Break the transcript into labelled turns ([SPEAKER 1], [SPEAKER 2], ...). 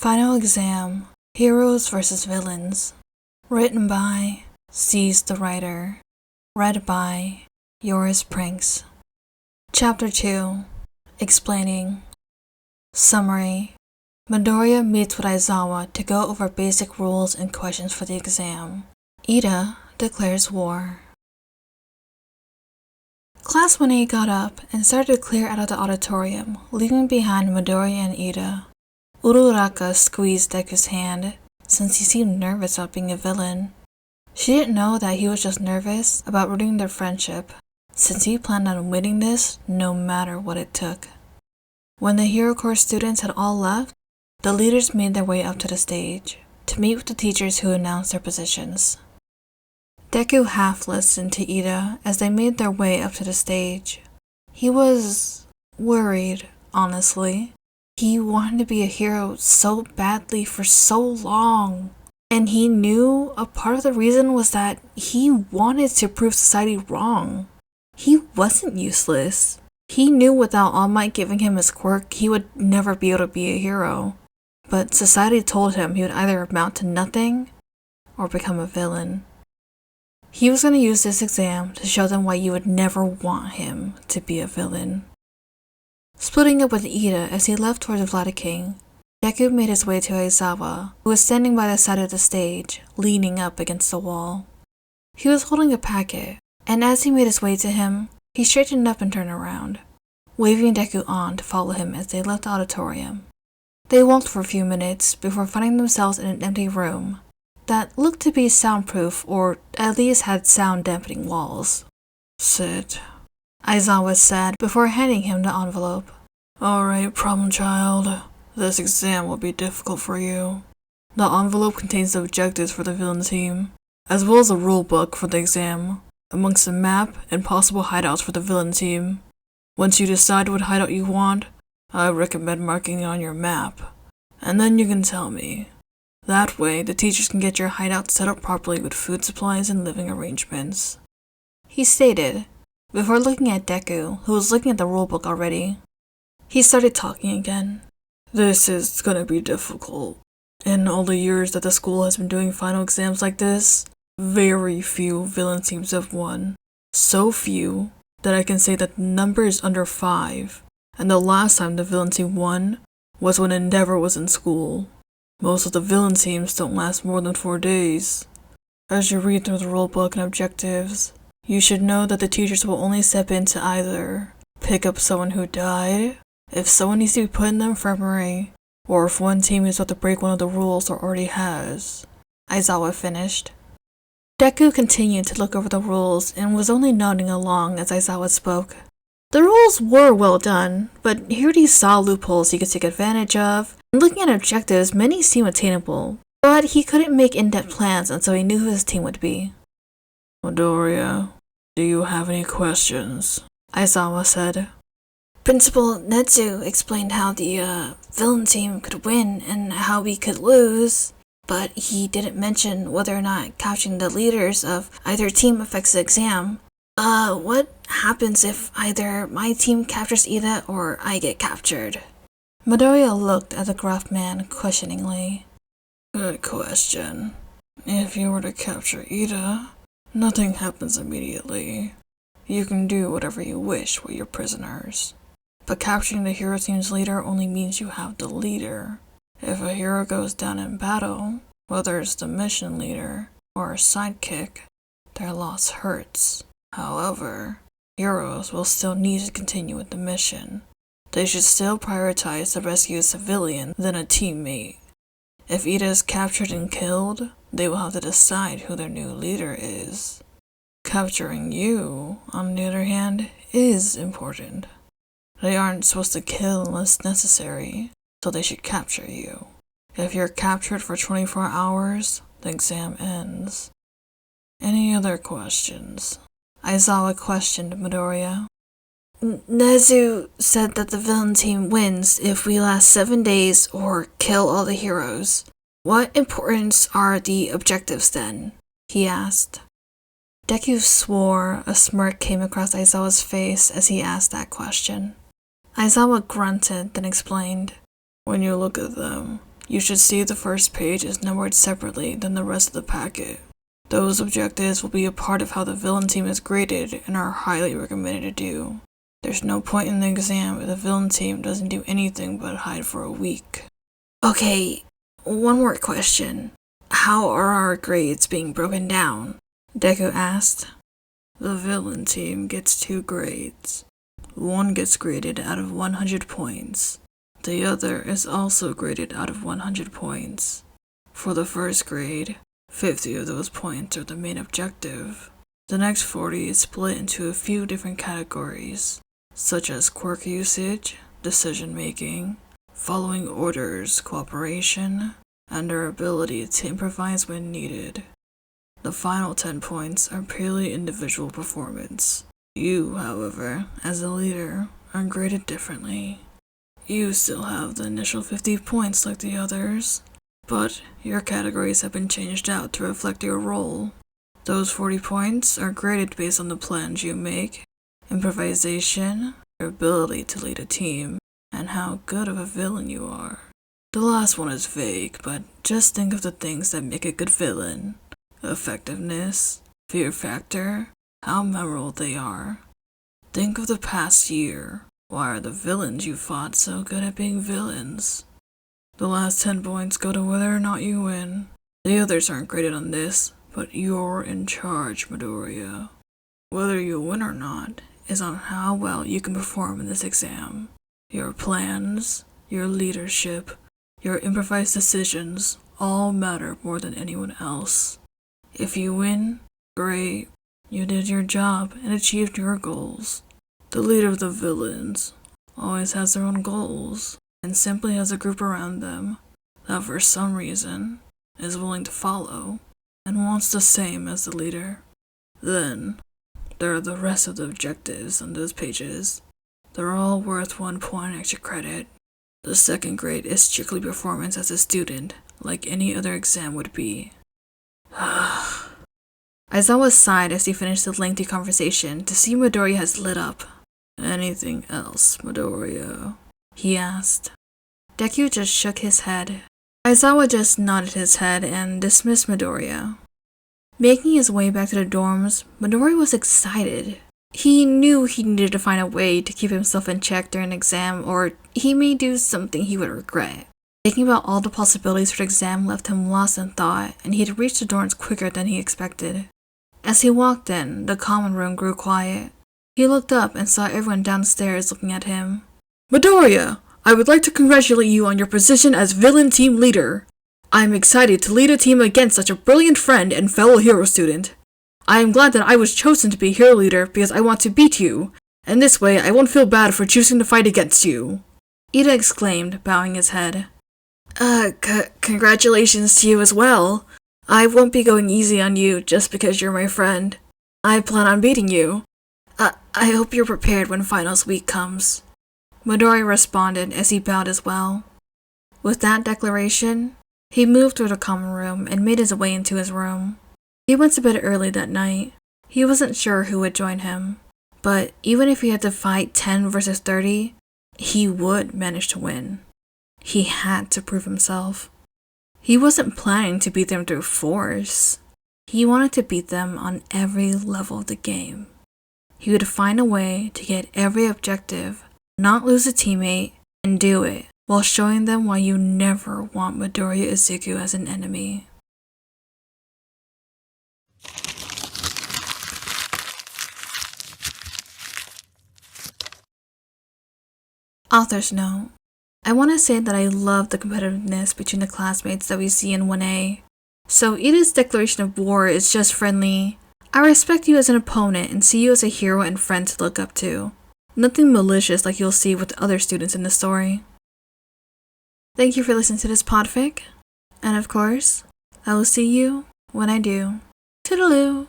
[SPEAKER 1] Final Exam, Heroes vs. Villains. Written by Seize the Writer. Read by Yours Prinks. Chapter 2. Explaining. Summary. Midoriya meets with Aizawa to go over basic rules and questions for the exam. Iida declares war. Class 1A got up and started to clear out of the auditorium, leaving behind Midoriya and Iida. Uraraka squeezed Deku's hand, since he seemed nervous about being a villain. She didn't know that he was just nervous about ruining their friendship, since he planned on winning this no matter what it took. When the Hero Corps students had all left, the leaders made their way up to the stage, to meet with the teachers who announced their positions. Deku half listened to Iida as they made their way up to the stage. He was worried, honestly. He wanted to be a hero so badly for so long. And he knew a part of the reason was that he wanted to prove society wrong. He wasn't useless. He knew without All Might giving him his quirk, he would never be able to be a hero. But society told him he would either amount to nothing or become a villain. He was going to use this exam to show them why you would never want him to be a villain. Splitting up with Iida as he left towards Vladiking, Deku made his way to Aizawa, who was standing by the side of the stage, leaning up against the wall. He was holding a packet, and as he made his way to him, he straightened up and turned around, waving Deku on to follow him as they left the auditorium. They walked for a few minutes before finding themselves in an empty room that looked to be soundproof or at least had sound-dampening walls. "Sit," Aizawa said before handing him the envelope. "Alright, problem child. This exam will be difficult for you. The envelope contains the objectives for the villain team, as well as a rule book for the exam, amongst a map and possible hideouts for the villain team. Once you decide what hideout you want, I recommend marking it on your map, and then you can tell me. That way, the teachers can get your hideout set up properly with food supplies and living arrangements," he stated, before looking at Deku, who was looking at the rulebook already. He started talking again. "This is gonna be difficult. In all the years that the school has been doing final exams like this, very few villain teams have won. So few that I can say that the number is under 5, and the last time the villain team won was when Endeavor was in school. Most of the villain teams don't last more than 4 days. As you read through the rulebook and objectives, you should know that the teachers will only step in to either pick up someone who died, if someone needs to be put in the infirmary, or if one team is about to break one of the rules or already has," Aizawa finished. Deku continued to look over the rules and was only nodding along as Aizawa spoke. The rules were well done, but here he saw loopholes he could take advantage of, and looking at objectives, many seemed attainable, but he couldn't make in-depth plans until he knew who his team would be. "Midoriya, do you have any questions?" Aizawa said. "Principal Netsu explained how the villain team could win and how we could lose, but he didn't mention whether or not capturing the leaders of either team affects the exam. What happens if either my team captures Iida or I get captured?" Midoriya looked at the gruff man questioningly. "Good question. If you were to capture Iida, nothing happens immediately. You can do whatever you wish with your prisoners. But capturing the hero team's leader only means you have the leader. If a hero goes down in battle, whether it's the mission leader or a sidekick, their loss hurts. However, heroes will still need to continue with the mission. They should still prioritize the rescue of a civilian than a teammate. If Iida is captured and killed, they will have to decide who their new leader is. Capturing you, on the other hand, is important. They aren't supposed to kill unless necessary, so they should capture you. If you're captured for 24 hours, the exam ends. Any other questions?" Aizawa questioned Midoriya. "Nezu said that the villain team wins if we last 7 days or kill all the heroes. What importance are the objectives then?" he asked. Deku swore a smirk came across Aizawa's face as he asked that question. Aizawa grunted, then explained, "When you look at them, You should see the first page is numbered separately than the rest of the packet. Those objectives will be a part of how the villain team is graded and are highly recommended to do. There's no point in the exam if the villain team doesn't do anything but hide for a week. Okay, one more question. How are our grades being broken down? Deku asked. The villain team gets 2 grades. One gets graded out of 100 points. The other is also graded out of 100 points. For the first grade, 50 of those points are the main objective. The next 40 is split into a few different categories, such as quirk usage, decision making, following orders, cooperation, and their ability to improvise when needed. The final 10 points are purely individual performance. You, however, as a leader, are graded differently. You still have the initial 50 points like the others, but your categories have been changed out to reflect your role. Those 40 points are graded based on the plans you make, improvisation, your ability to lead a team, and how good of a villain you are. The last one is vague, but just think of the things that make a good villain. Effectiveness, fear factor, how memorable they are. Think of the past year. Why are the villains you fought so good at being villains? The last 10 points go to whether or not you win. The others aren't graded on this, but you're in charge, Midoriya. Whether you win or not is on how well you can perform in this exam. Your plans, your leadership, your improvised decisions all matter more than anyone else. If you win, great. You did your job and achieved your goals. The leader of the villains always has their own goals and simply has a group around them that for some reason is willing to follow and wants the same as the leader. Then, there are the rest of the objectives on those pages. They're all worth 1 point extra credit. The second grade is strictly performance as a student, like any other exam would be. Aizawa sighed as he finished the lengthy conversation to see Midoriya has lit up. Anything else, Midoriya? He asked. Deku just shook his head. Aizawa just nodded his head and dismissed Midoriya. Making his way back to the dorms, Midoriya was excited. He knew he needed to find a way to keep himself in check during an exam, or he may do something he would regret. Thinking about all the possibilities for the exam left him lost in thought, and he had reached the dorms quicker than he expected. As he walked in, the common room grew quiet. He looked up and saw everyone downstairs looking at him. Midoriya, I would like to congratulate you on your position as villain team leader. I am excited to lead a team against such a brilliant friend and fellow hero student. I am glad that I was chosen to be hero leader because I want to beat you, and this way I won't feel bad for choosing to fight against you. Iida exclaimed, bowing his head. Congratulations to you as well. I won't be going easy on you just because you're my friend. I plan on beating you. I hope you're prepared when finals week comes. Midoriya responded as he bowed as well. With that declaration, he moved through the common room and made his way into his room. He went to bed early that night. He wasn't sure who would join him, but even if he had to fight 10 versus 30, he would manage to win. He had to prove himself. He wasn't planning to beat them through force. He wanted to beat them on every level of the game. He would find a way to get every objective, not lose a teammate, and do it while showing them why you never want Midoriya Izuku as an enemy. Author's note. I want to say that I love the competitiveness between the classmates that we see in 1A. So Iida's declaration of war is just friendly. I respect you as an opponent and see you as a hero and friend to look up to. Nothing malicious like you'll see with other students in the story. Thank you for listening to this podfic. And of course, I will see you when I do. Toodaloo!